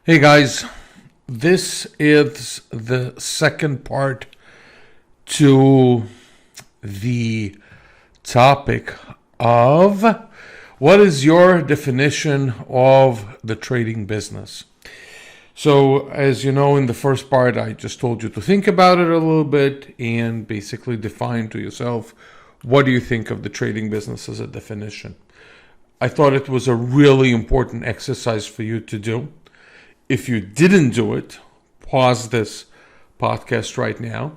Hey guys, this is the second part to the topic of what is your definition of the trading business. So as you know, in the first part, I just told you to think about it a little bit and basically define to yourself, what do you think of the trading business as a definition? I thought it was a really important exercise for you to do. If you didn't do it, pause this podcast right now.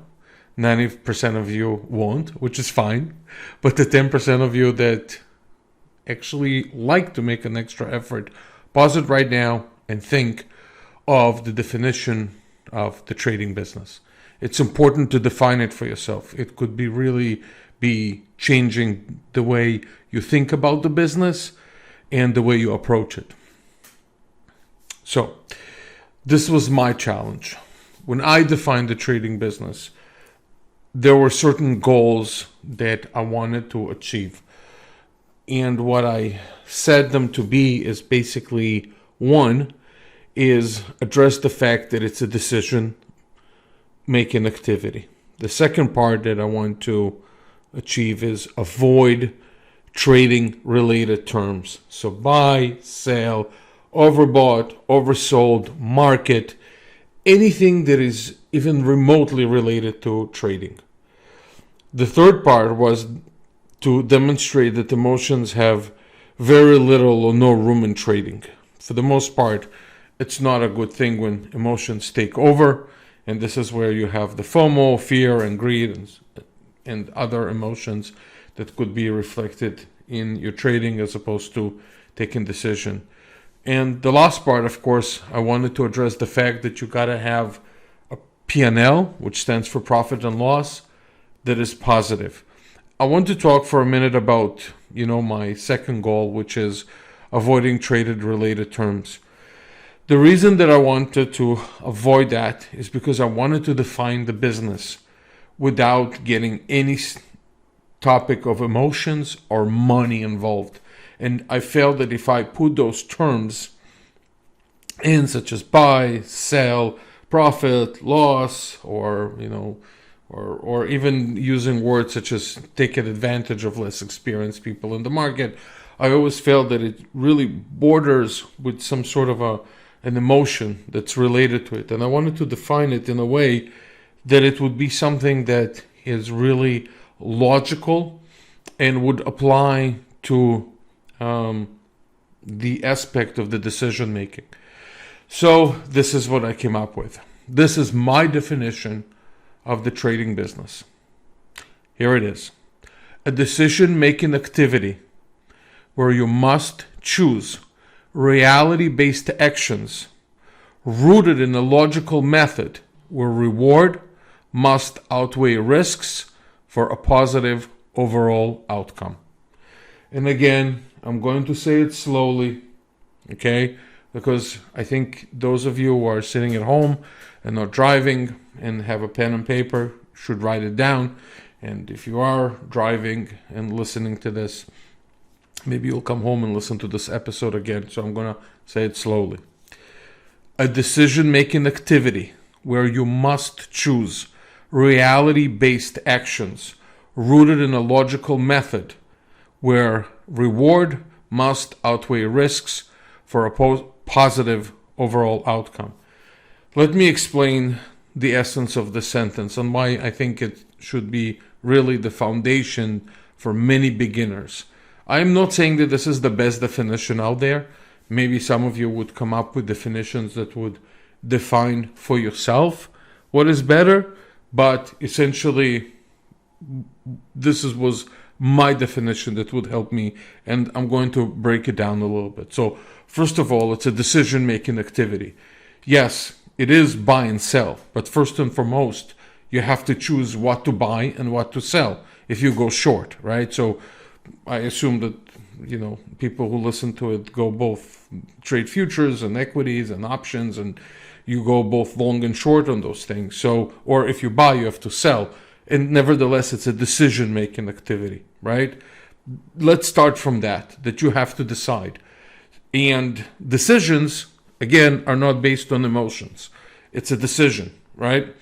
90% of you won't, which is fine. But the 10% of you that actually like to make an extra effort, pause it right now and think of the definition of the trading business. It's important to define it for yourself. It could really be changing the way you think about the business and the way you approach it. So, this was my challenge. When I defined the trading business, there were certain goals that I wanted to achieve. And what I said them to be is basically, one, is address the fact that it's a decision-making activity. The second part that I want to achieve is avoid trading-related terms. So buy, sell, overbought, oversold, market, anything that is even remotely related to trading. The third part was to demonstrate that emotions have very little or no room in trading. For the most part, it's not a good thing when emotions take over, and this is where you have the FOMO, fear, and greed, and other emotions that could be reflected in your trading as opposed to taking decision. And the last part, of course, I wanted to address the fact that you got to have a P&L, which stands for profit and loss, that is positive. I want to talk for a minute about, my second goal, which is avoiding traded-related terms. The reason that I wanted to avoid that is because I wanted to define the business without getting any topic of emotions or money involved. And I felt that if I put those terms in, such as buy, sell, profit, loss, or even using words such as taking advantage of less experienced people in the market, I always felt that it really borders with some sort of an emotion that's related to it. And I wanted to define it in a way that it would be something that is really logical and would apply to the aspect of the decision making. So this is what I came up with. This is my definition of the trading business. Here it is. A decision making activity where you must choose reality-based actions rooted in a logical method where reward must outweigh risks for a positive overall outcome. And again, I'm going to say it slowly, okay? Because I think those of you who are sitting at home and not driving and have a pen and paper should write it down. And if you are driving and listening to this, maybe you'll come home and listen to this episode again. So I'm going to say it slowly. A decision-making activity where you must choose reality-based actions rooted in a logical method where reward must outweigh risks for a positive overall outcome. Let me explain the essence of the sentence and why I think it should be really the foundation for many beginners. I'm not saying that this is the best definition out there. Maybe some of you would come up with definitions that would define for yourself what is better, but essentially this was my definition that would help me, and I'm going to break it down a little bit. So first of all, it's a decision-making activity. Yes, it is buy and sell, but first and foremost, you have to choose what to buy and what to sell if you go short, right? So I assume that, people who listen to it go both trade futures and equities and options, and you go both long and short on those things. So, or if you buy, you have to sell. And nevertheless, it's a decision-making activity, right? Let's start from that you have to decide. And decisions again, are not based on emotions. It's a decision, right?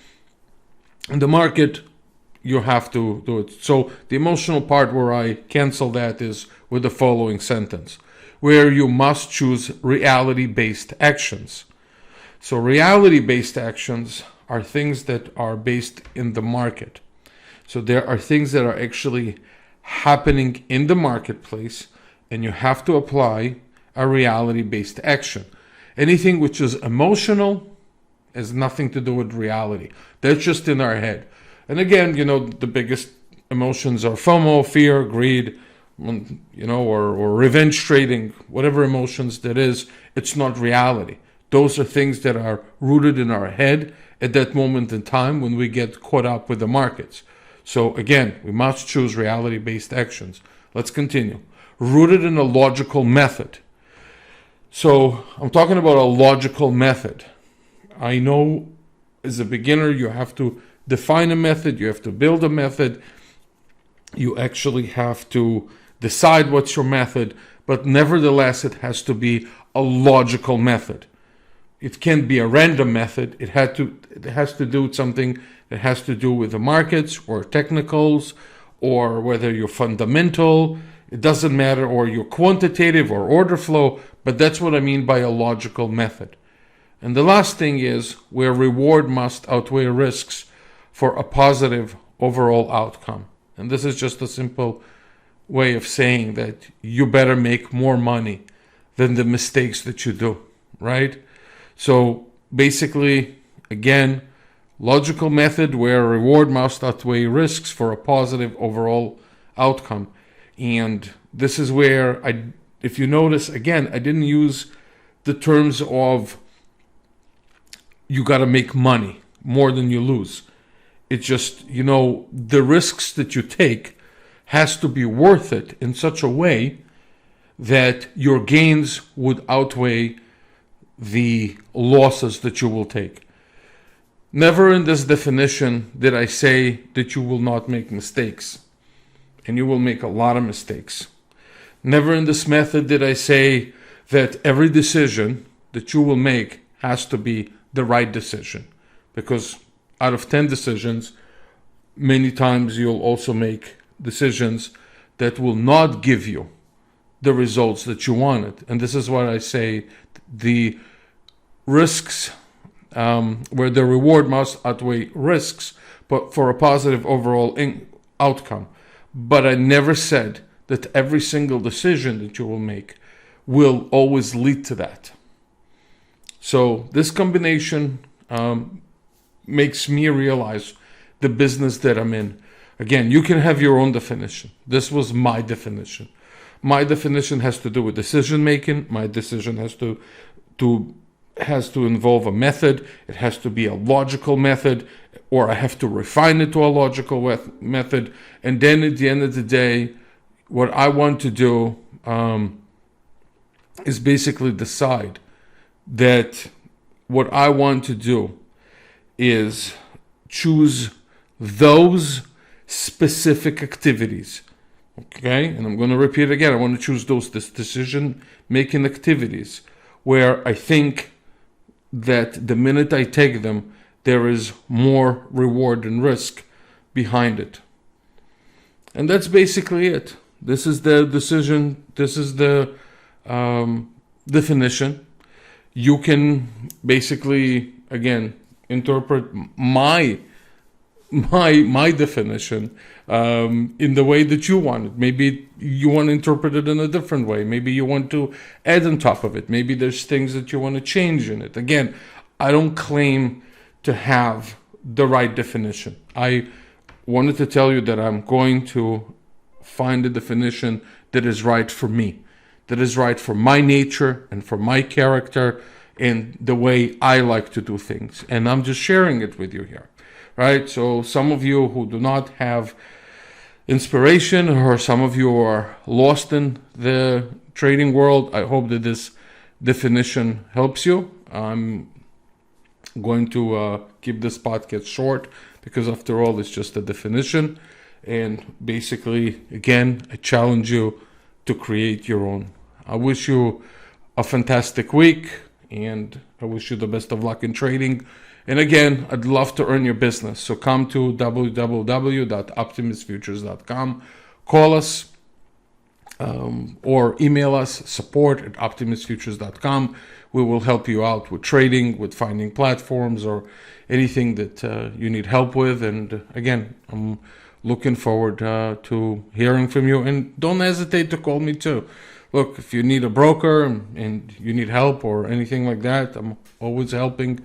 In the market, you have to do it. So the emotional part where I cancel that is with the following sentence, where you must choose reality-based actions. So reality-based actions are things that are based in the market. So there are things that are actually happening in the marketplace, and you have to apply a reality-based action. Anything which is emotional has nothing to do with reality. That's just in our head. And again, the biggest emotions are FOMO, fear, greed, or revenge trading, whatever emotions that is. It's not reality. Those are things that are rooted in our head at that moment in time when we get caught up with the markets. So again, we must choose reality-based actions. Let's continue. Rooted in a logical method. So I'm talking about a logical method. I know as a beginner you have to define a method, you have to build a method, you actually have to decide what's your method, but nevertheless it has to be a logical method. It can't be a random method. It has to do with something that has to do with the markets or technicals, or whether you're fundamental, it doesn't matter, or you're quantitative or order flow, but that's what I mean by a logical method. And the last thing is where reward must outweigh risks for a positive overall outcome. And this is just a simple way of saying that you better make more money than the mistakes that you do, right? So basically, again, logical method where reward must outweigh risks for a positive overall outcome. And this is where if you notice, again, I didn't use the terms of you got to make money more than you lose. It's just, the risks that you take has to be worth it in such a way that your gains would outweigh the losses that you will take. Never in this definition did I say that you will not make mistakes, and you will make a lot of mistakes. Never in this method did I say that every decision that you will make has to be the right decision, because out of 10 decisions, many times you'll also make decisions that will not give you the results that you wanted. And this is what I say, the risks, where the reward must outweigh risks, but for a positive overall outcome. But I never said that every single decision that you will make will always lead to that. So this combination makes me realize the business that I'm in. Again, you can have your own definition. This was my definition. My definition has to do with decision making. My decision has to involve a method. It has to be a logical method, or I have to refine it to a logical method. And then at the end of the day, what I want to do is basically decide that what I want to do is choose those specific activities. Okay, and I'm going to repeat again. I want to choose those decision-making activities where I think that the minute I take them, there is more reward and risk behind it. And that's basically it. This is the decision. This is the definition. You can basically, again, interpret my definition in the way that you want it. Maybe you want to interpret it in a different way. Maybe you want to add on top of it. Maybe there's things that you want to change in it. Again, I don't claim to have the right definition. I wanted to tell you that I'm going to find a definition that is right for me, that is right for my nature and for my character and the way I like to do things. And I'm just sharing it with you here, right? So some of you who do not have inspiration, or some of you are lost in the trading world, I hope that this definition helps you. I'm going to keep this podcast short because after all, it's just a definition. And basically, again, I challenge you to create your own. I wish you a fantastic week, and I wish you the best of luck in trading. And again, I'd love to earn your business. So come to www.optimusfutures.com, call us, or email us, support@optimusfutures.com. We will help you out with trading, with finding platforms, or anything that you need help with. And again, I'm looking forward to hearing from you. And don't hesitate to call me too. Look, if you need a broker and you need help or anything like that, I'm always helping.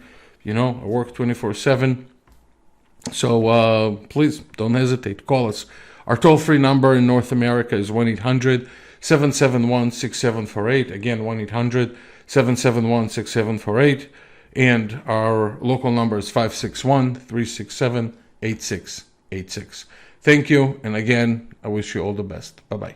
I work 24/7. So please don't hesitate to call us. Our toll-free number in North America is 1-800-771-6748. Again, 1-800-771-6748. And our local number is 561-367-8686. Thank you. And again, I wish you all the best. Bye-bye.